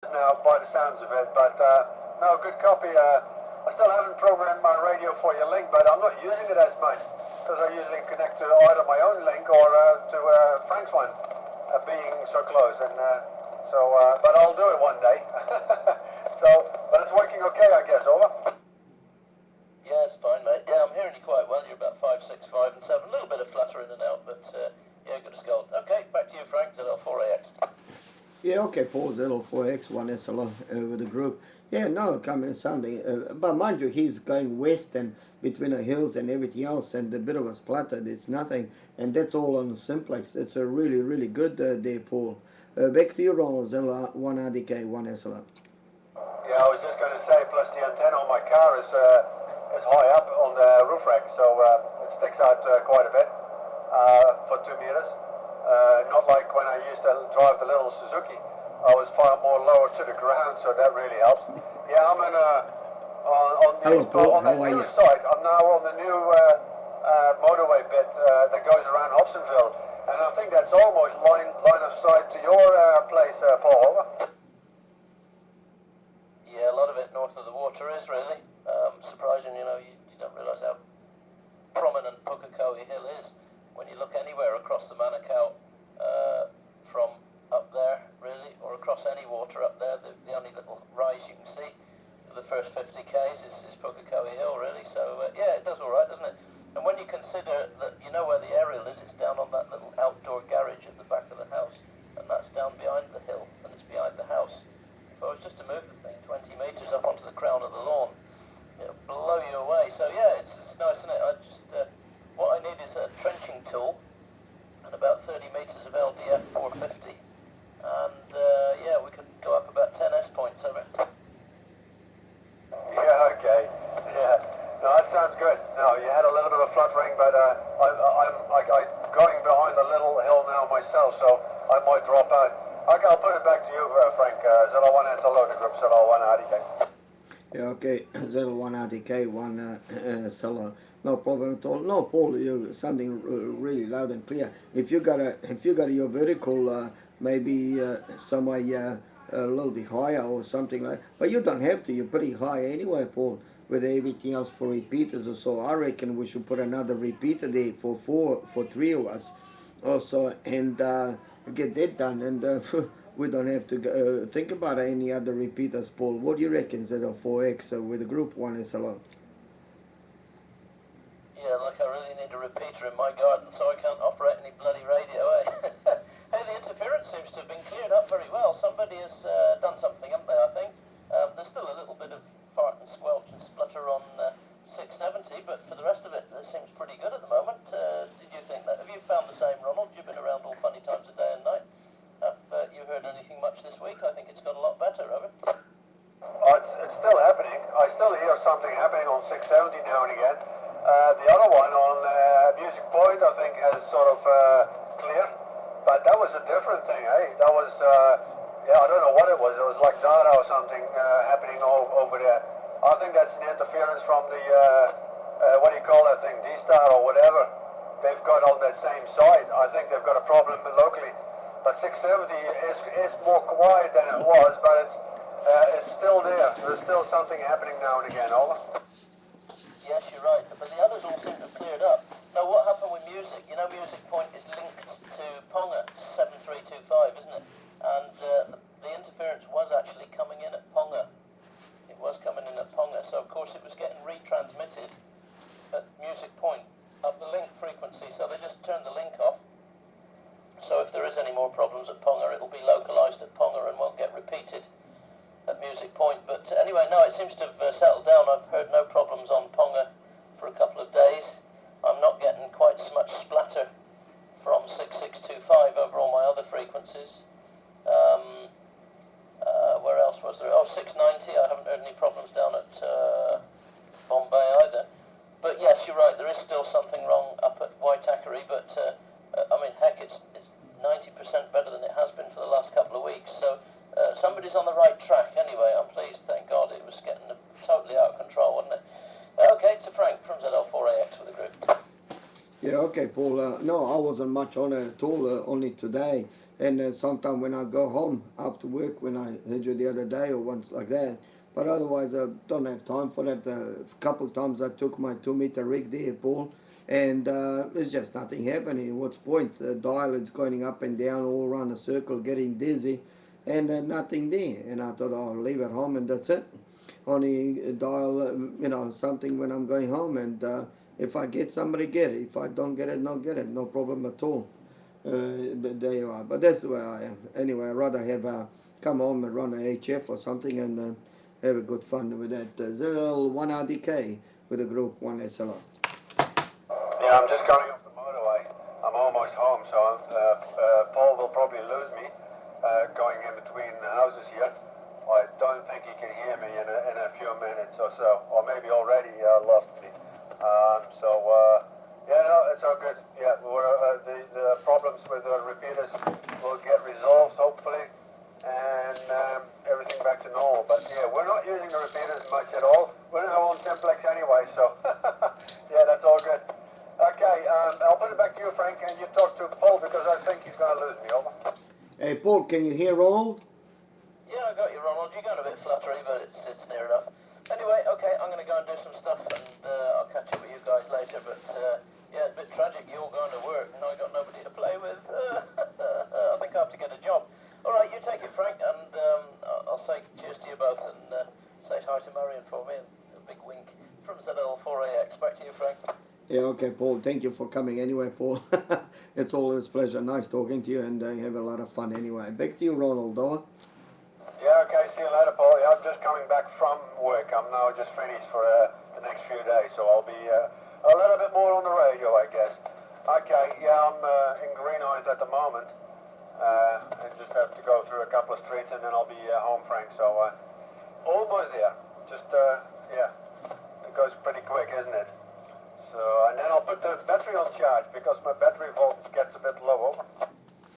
Now by the sounds of it, but no, good copy. I still haven't programmed my radio for your link, but I'm not using it as much because I usually connect to either my own link or to Frank's one, being so close. And but I'll do it one day. But it's working okay, I guess. Over. Yeah, it's fine, mate. Yeah, I'm hearing you quite well. You're about 5, 6, 5 and 7. A little bit of flutter in and out, but yeah, good as gold. Okay, back to you, Frank, Zl4Ax. Yeah, okay, Paul Zl4X, 1SL with the group. Yeah, no, coming sounding, but mind you, he's going west and between the hills and everything else, and a bit of a splattered, it's nothing, and that's all on simplex. That's a really, really good there, Paul. Back to you, Ronald, Zl1Rdk, 1SL. Yeah, I was just going to say, plus the antenna on my car is high up on the roof rack, so it sticks out quite a bit for 2 meters. Not like when I used to drive the little Suzuki. I was far more lower to the ground, so that really helps. Yeah, I'm on Hello, Paul. on the How are new you? site. I'm now on the new motorway bit that goes around Hobsonville, and I think that's almost line of sight to your place, Paul. Yeah, a lot of it north of the water is really. Surprising, you know, you don't realise how prominent Pukekohe Hill is. When you look anywhere across the Manukau from up there, really, or across any water up there, the only little rise you can see for the first 50 k's is Pukekohe Hill, really. So, yeah, it does all right, doesn't it? And when you consider that, you know where the aerial is, it's down on that little outdoor garage at the back of the house, and that's down behind the hill, and it's behind the house. If I was just to move the thing 20 metres up onto the crown of the lawn, it'll blow you away. So, yeah, it's nice, isn't it? What I need is a trenching tool and about 30 metres of LDF 450. And yeah, we could go up about 10 S points over. Yeah, okay. Yeah. No, that sounds good. No, you had a little bit of fluttering, but I'm going behind a little hill now myself, so I might drop out. Okay, I'll put it back to you, Frank. Zl1 and Zl the group, Zl1Rdk. Yeah, okay, Zl1Rdk, 1SL, no problem at all. No, Paul, you're sounding really loud and clear. If you got your vertical, maybe somewhere a little bit higher or something like, but you don't have to. You're pretty high anyway, Paul. With everything else for repeaters or so, I reckon we should put another repeater there for 3 of us, also, and get that done. And we don't have to think about any other repeaters, Paul. What do you reckon, Zl4X with the group 1SL? Yeah, look, I really need a repeater in my garden, so I can't operate any bloody radio, eh? Hey, the interference seems to have been cleared up very well. Somebody has done something, haven't they, I think? There's still a little bit of fart and squelch and splutter on 670, but for the rest of it seems pretty good at the moment. Did you think that? Have you found the same, Ronald? You've been around all funny times of day and night. Have you heard anything much this week? I think it's got a lot better, haven't it? Oh, it's still happening. I still hear something happening on 670 now and again. The other one on Music Point, I think, has sort of cleared. But that was a different thing, eh? That was, yeah, I don't know what it was. It was like data or something happening over there. I think that's an interference from the, what do you call that thing, D-Star or whatever they've got on that same site. I think they've got a problem locally. But 670 is more quiet than it was, but it's still there. There's still something happening now and again. Over. Yes, you're right, but the others all seem to have cleared up. Now, what happened with music? You know, Music Point is linked to Ponga 7325, isn't it? And the interference was actually coming in at Ponga. It was coming in at Ponga, so of course it was getting retransmitted at Music Point up the link frequency, so they just turned the link off. So if there is any more problems at Ponga, it will be localised at Ponga and won't get repeated at Music Point. But anyway, no, it seems to have settled down. I've heard no problems on Ponga for a couple of days. I'm not getting quite so much splatter from 6625 over all my other frequencies. Where else was there? Oh, 690, I haven't heard any problems down at Bombay either. But yes, you're right, there is still something wrong up at Waitakere, but I mean, heck, it's 90% better than it has been for the last couple of weeks. So somebody's on the right track anyway. I'm pleased, thank God. It was getting totally out of control, wasn't it? Okay, to Frank from Zl4Ax with the group. Yeah, okay, Paul. No, I wasn't much on it at all, only today. And then sometime when I go home after work, when I heard you the other day or once like that. But otherwise, I don't have time for that. A couple of times I took my 2 meter rig there, Paul, and there's just nothing happening. What's the point? The dial is going up and down all around the circle, getting dizzy, and nothing there. And I thought, I'll leave it home and that's it. Only dial, something when I'm going home, and if I get somebody, get it. If I don't get it, not get it. No problem at all. But there you are. But that's the way I am. Anyway, I'd rather have come home and run a HF or something and have a good fun with that. Zl1Rdk with a Group 1 SLR. Yeah, I'm just coming off the motorway. I'm almost home, so Paul will probably lose me going in between the houses here. I don't think he can hear me in a few minutes or so, or maybe already lost me. Yeah, no, it's all good. Yeah, the problems with the repeaters will get resolved, hopefully, and everything back to normal. But yeah, we're not using the repeaters much at all. We're in our own simplex anyway, so yeah, that's all good. Okay, I'll put it back to you, Frank, and you talk to Paul because I think he's going to lose me. Over. Hey, Paul, can you hear Ronald? Yeah, I got you, Ronald. You're going a bit fluttery, but it's near enough. Anyway, okay, I'm going to go and do some stuff, and I'll catch up with you guys later. But yeah, it's a bit tragic. You're all going to work, and I got nobody to play with. I think I have to get a job. All right, you take it, Frank, and I'll say cheers to you both, and say hi to Marion for me, and a big wink from Zl4Ax. Back to you, Frank. Yeah, okay, Paul. Thank you for coming anyway, Paul. It's always a pleasure. Nice talking to you, and have a lot of fun anyway. Back to you, Ronald. Yeah, okay, see you later, Paul. Yeah, I'm just coming back from work. I'm now just finished for the next few days, so I'll be a little bit more on the radio, I guess. Okay, yeah, I'm in Greenhorns at the moment. I just have to go through a couple of streets and then I'll be home, Frank, so almost there. Just, yeah, it goes pretty quick, isn't it? So, and then I'll put the battery on charge because my battery volts get